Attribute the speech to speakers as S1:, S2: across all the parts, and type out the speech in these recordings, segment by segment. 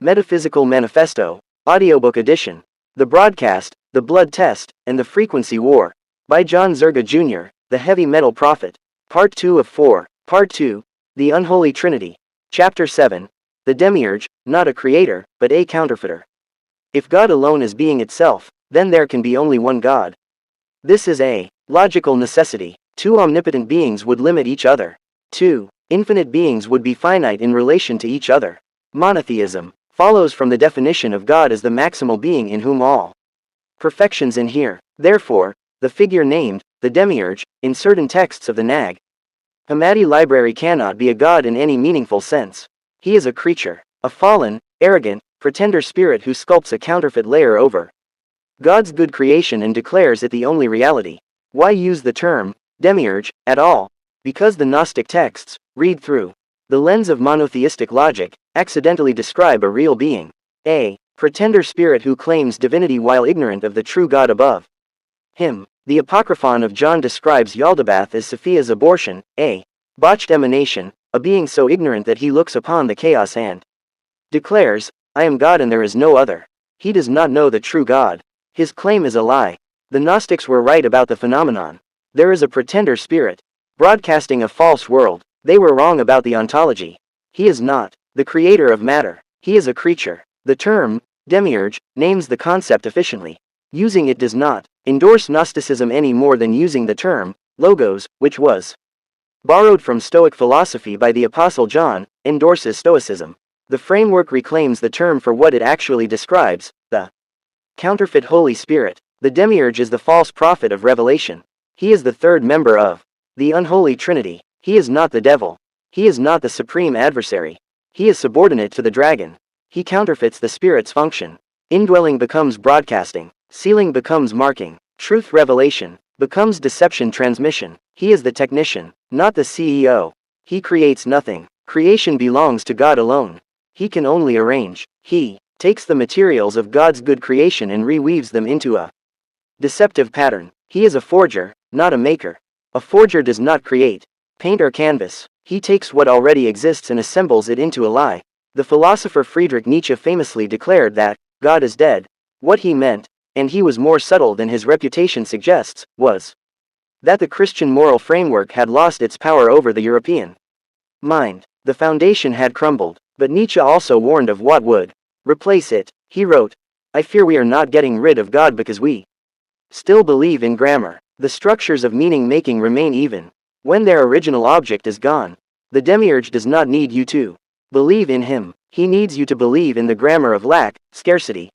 S1: Metaphysical Manifesto, Audiobook Edition. The Broadcast, The Blood Test, and the Frequency War. By John Zerga Jr., The Heavy Metal Prophet. Part 2 of 4. Part 2. The Unholy Trinity. Chapter 7. The Demiurge, not a creator, but a counterfeiter. If God alone is being itself, then there can be only one God. This is a logical necessity. Two omnipotent beings would limit each other. Two infinite beings would be finite in relation to each other. Monotheism follows from the definition of God as the maximal being in whom all perfections inhere. Therefore, the figure named, the Demiurge, in certain texts of the Nag Hammadi library cannot be a god in any meaningful sense. He is a creature, a fallen, arrogant, pretender spirit who sculpts a counterfeit layer over God's good creation and declares it the only reality. Why use the term Demiurge at all? Because the Gnostic texts, read through the lens of monotheistic logic, accidentally describe a real being, a pretender spirit who claims divinity while ignorant of the true God above him. The Apocryphon of John describes Yaldabaoth as Sophia's abortion, a botched emanation, a being so ignorant that he looks upon the chaos and declares, I am God and there is no other. He does not know the true God. His claim is a lie. The Gnostics were right about the phenomenon. There is a pretender spirit broadcasting a false world. They were wrong about the ontology. He is not the creator of matter. He is a creature. The term Demiurge names the concept efficiently. Using it does not endorse Gnosticism any more than using the term Logos, which was borrowed from Stoic philosophy by the Apostle John, endorses Stoicism. The framework reclaims the term for what it actually describes, the counterfeit Holy Spirit. The Demiurge is the false prophet of Revelation. He is the third member of the unholy Trinity. He is not the devil. He is not the supreme adversary. He is subordinate to the dragon. He counterfeits the Spirit's function. Indwelling becomes broadcasting. Sealing becomes marking. Truth revelation becomes deception transmission. He is the technician, not the CEO. He creates nothing. Creation belongs to God alone. He can only arrange. He takes the materials of God's good creation and reweaves them into a deceptive pattern. He is a forger, not a maker. A forger does not create paint or canvas. He takes what already exists and assembles it into a lie. The philosopher Friedrich Nietzsche famously declared that God is dead. What he meant, and he was more subtle than his reputation suggests, was that the Christian moral framework had lost its power over the European mind. The foundation had crumbled, but Nietzsche also warned of what would replace it. He wrote, I fear we are not getting rid of God because we still believe in grammar. The structures of meaning-making remain even when their original object is gone. The Demiurge does not need you to believe in him. He needs you to believe in the grammar of lack, scarcity,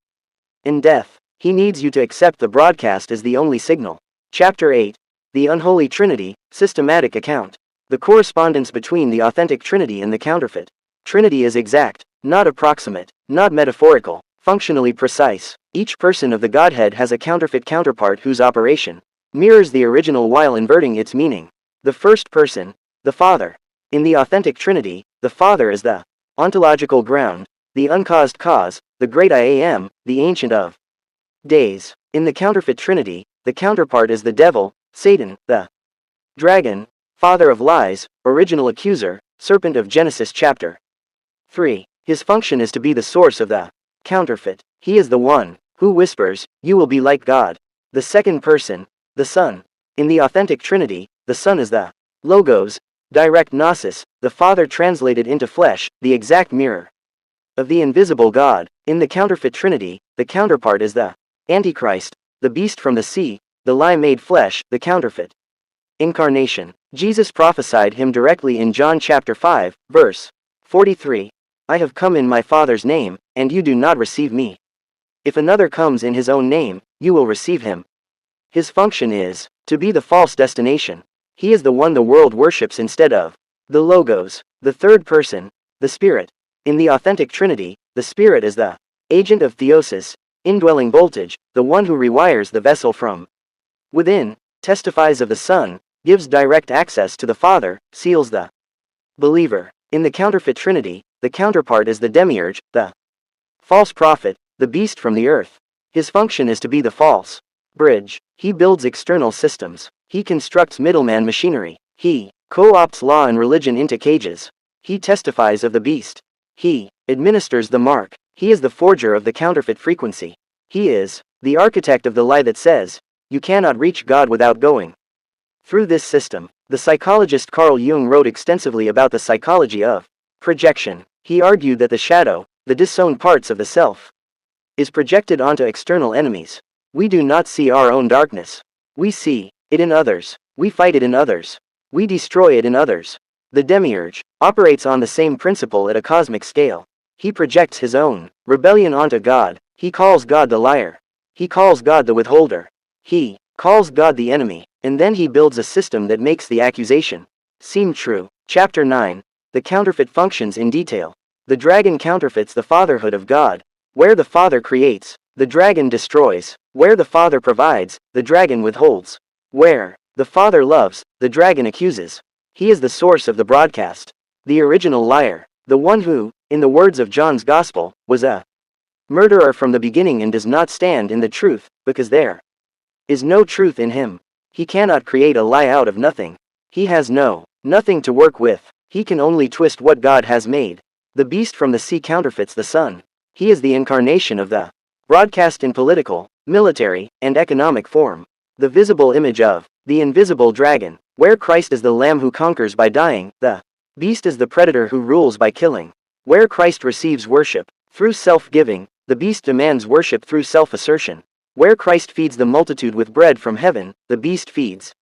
S1: and death. He needs you to accept the broadcast as the only signal. Chapter 8. The Unholy Trinity, Systematic Account. The correspondence between the authentic Trinity and the counterfeit Trinity is exact, not approximate, not metaphorical, functionally precise. Each person of the Godhead has a counterfeit counterpart whose operation mirrors the original while inverting its meaning. The first person, the Father. In the authentic Trinity, the Father is the ontological ground, the uncaused cause, the great I Am, the Ancient of Days. In the counterfeit Trinity, the counterpart is the devil, Satan, the dragon, father of lies, original accuser, serpent of Genesis chapter 3. His function is to be the source of the counterfeit. He is the one who whispers, you will be like God. The second person, the Son. In the authentic Trinity, the Son is the Logos, direct gnosis, the Father translated into flesh, the exact mirror of the invisible God. In the counterfeit Trinity, the counterpart is the Antichrist, the beast from the sea, the lie made flesh, the counterfeit incarnation. Jesus prophesied him directly in John chapter 5, verse 43. I have come in my Father's name, and you do not receive me. If another comes in his own name, you will receive him. His function is to be the false destination. He is the one the world worships instead of the Logos, the third person, the Spirit. In the authentic Trinity, the Spirit is the agent of theosis, indwelling voltage, the one who rewires the vessel from within, testifies of the Son, gives direct access to the Father, seals the believer. In the counterfeit Trinity, the counterpart is the Demiurge, the false prophet, the beast from the earth. His function is to be the false bridge. He builds external systems. He constructs middleman machinery. He co-opts law and religion into cages. He testifies of the beast. He administers the mark. He is the forger of the counterfeit frequency. He is the architect of the lie that says, you cannot reach God without going through this system. The psychologist Carl Jung wrote extensively about the psychology of projection. He argued that the shadow, the disowned parts of the self, is projected onto external enemies. We do not see our own darkness. We see it in others. We fight it in others. We destroy it in others. The demiurge operates on the same principle at a cosmic scale. He projects his own rebellion onto God. He calls God the liar. He calls God the withholder. He calls God the enemy, and then he builds a system that makes the accusation seem true. Chapter 9. The counterfeit functions in detail. The dragon counterfeits the fatherhood of God. Where the Father creates, the dragon destroys. Where the Father provides, the dragon withholds. Where the Father loves, the dragon accuses. He is the source of the broadcast, the original liar, the one who, in the words of John's Gospel, was a murderer from the beginning and does not stand in the truth, because there is no truth in him. He cannot create a lie out of nothing. He has nothing to work with. He can only twist what God has made. The beast from the sea counterfeits the sun. He is the incarnation of the broadcast in political, military, and economic form. The visible image of the invisible dragon. Where Christ is the lamb who conquers by dying, the beast is the predator who rules by killing. Where Christ receives worship through self-giving, the beast demands worship through self-assertion. Where Christ feeds the multitude with bread from heaven, the beast feeds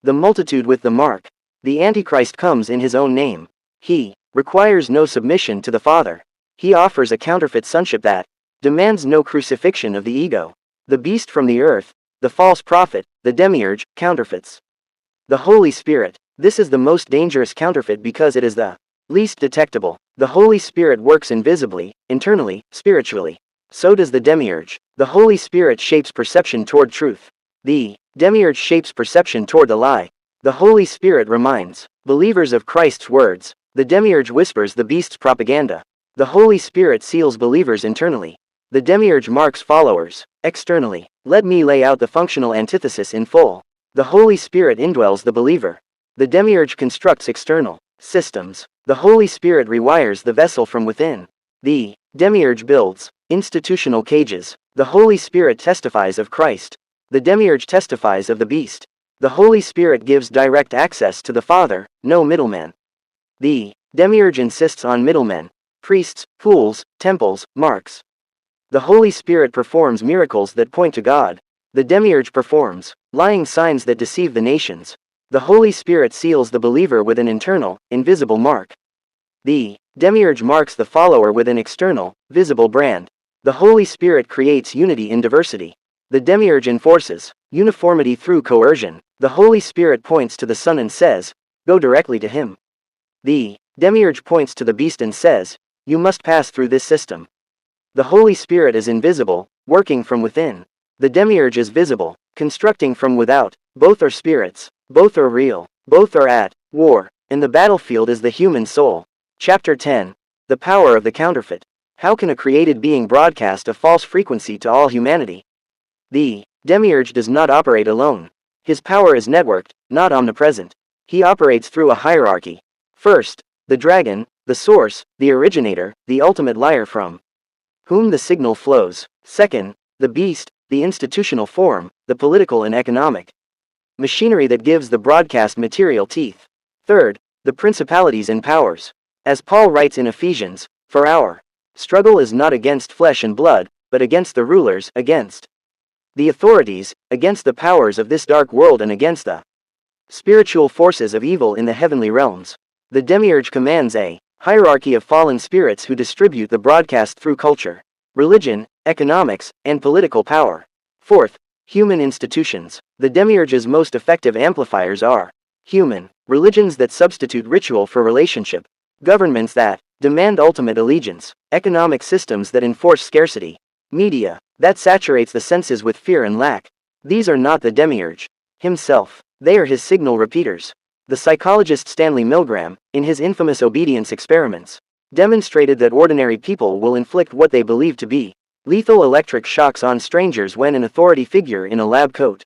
S1: the multitude with the mark. The Antichrist comes in his own name. He requires no submission to the Father. He offers a counterfeit sonship that demands no crucifixion of the ego. The beast from the earth, the false prophet, the demiurge, counterfeits the Holy Spirit. This is the most dangerous counterfeit because it is the least detectable. The Holy Spirit works invisibly, internally, spiritually. So does the demiurge. The Holy Spirit shapes perception toward truth. The demiurge shapes perception toward the lie. The Holy Spirit reminds believers of Christ's words. The demiurge whispers the beast's propaganda. The Holy Spirit seals believers internally. The demiurge marks followers externally. Let me lay out the functional antithesis in full. The Holy Spirit indwells the believer. The demiurge constructs external systems. The Holy Spirit rewires the vessel from within. The demiurge builds institutional cages. The Holy Spirit testifies of Christ. The demiurge testifies of the beast. The Holy Spirit gives direct access to the Father, no middleman. The demiurge insists on middlemen, priests, fools, temples, marks. The Holy Spirit performs miracles that point to God. The demiurge performs lying signs that deceive the nations. The Holy Spirit seals the believer with an internal, invisible mark. The demiurge marks the follower with an external, visible brand. The Holy Spirit creates unity in diversity. The demiurge enforces uniformity through coercion. The Holy Spirit points to the Son and says, go directly to him. The demiurge points to the beast and says, you must pass through this system. The Holy Spirit is invisible, working from within. The demiurge is visible, constructing from without. Both are spirits. Both are real. Both are at war. And the battlefield is the human soul. Chapter 10. The power of the counterfeit. How can a created being broadcast a false frequency to all humanity? The demiurge does not operate alone. His power is networked, not omnipresent. He operates through a hierarchy. First, the dragon, the source, the originator, the ultimate liar from whom the signal flows. Second, the beast, the institutional form, the political and economic machinery that gives the broadcast material teeth. Third, the principalities and powers. As Paul writes in Ephesians, for our struggle is not against flesh and blood, but against the rulers, against the authorities, against the powers of this dark world and against the spiritual forces of evil in the heavenly realms. The demiurge commands a hierarchy of fallen spirits who distribute the broadcast through culture, religion, economics, and political power. Fourth, human institutions. The demiurge's most effective amplifiers are human religions that substitute ritual for relationship, governments that demand ultimate allegiance, economic systems that enforce scarcity, media that saturates the senses with fear and lack. These are not the demiurge himself. They are his signal repeaters. The psychologist Stanley Milgram, in his infamous obedience experiments, demonstrated that ordinary people will inflict what they believe to be lethal electric shocks on strangers when an authority figure in a lab coat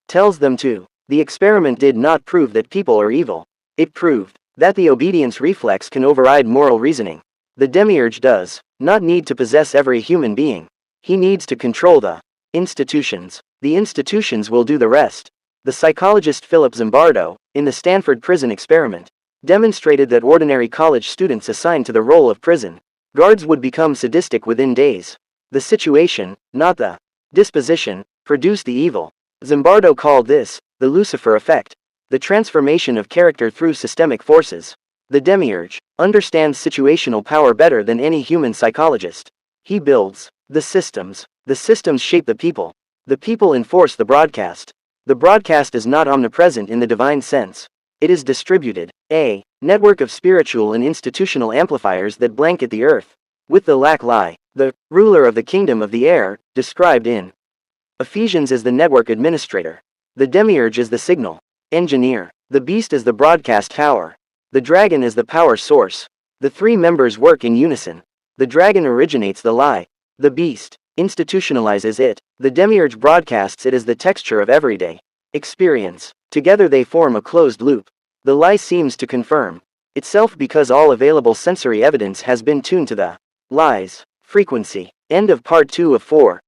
S1: tells them to. The experiment did not prove that people are evil. It proved that the obedience reflex can override moral reasoning. The demiurge does not need to possess every human being. He needs to control the institutions. The institutions will do the rest. The psychologist Philip Zimbardo, in the Stanford prison experiment, demonstrated that ordinary college students assigned to the role of prison guards would become sadistic within days. The situation, not the disposition, produced the evil. Zimbardo called this the Lucifer effect, the transformation of character through systemic forces. The demiurge understands situational power better than any human psychologist. He builds the systems. The systems shape the people. The people enforce the broadcast. The broadcast is not omnipresent in the divine sense. It is distributed, a network of spiritual and institutional amplifiers that blanket the earth. With the lack lie, the ruler of the kingdom of the air, described in Ephesians as the network administrator. The demiurge is the signal engineer. The beast is the broadcast tower. The dragon is the power source. The three members work in unison. The dragon originates the lie. The beast institutionalizes it. The demiurge broadcasts it as the texture of everyday experience. Together they form a closed loop. The lie seems to confirm itself because all available sensory evidence has been tuned to the lie's frequency. End of part 2 of 4.